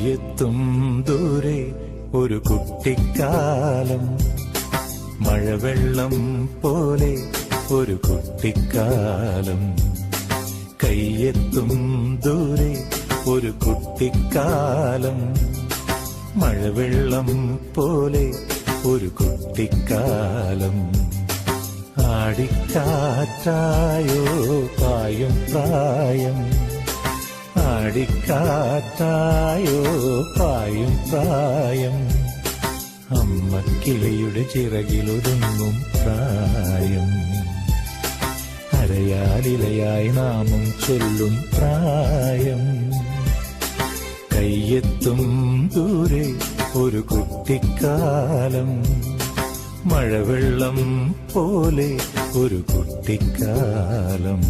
കയ്യെത്തും ദൂരെ ഒരു കുട്ടിക്കാലം, മഴവെള്ളം പോലെ ഒരു കുട്ടിക്കാലം. കയ്യെത്തും ദൂരെ ഒരു കുട്ടിക്കാലം, മഴവെള്ളം പോലെ ഒരു കുട്ടിക്കാലം. ആടിക്കാറ്റായോ പായും പ്രായം, ആടിക്കാറ്റായോ പായും പ്രായം. അമ്മക്കിളിയുടെ ചിറകിലൊതുങ്ങും പ്രായം, അരയാലിലയായി നാമം ചൊല്ലും പ്രായം. കയ്യെത്തും ദൂരെ ഒരു കുട്ടിക്കാലം, മഴവെള്ളം പോലെ ഒരു കുട്ടിക്കാലം.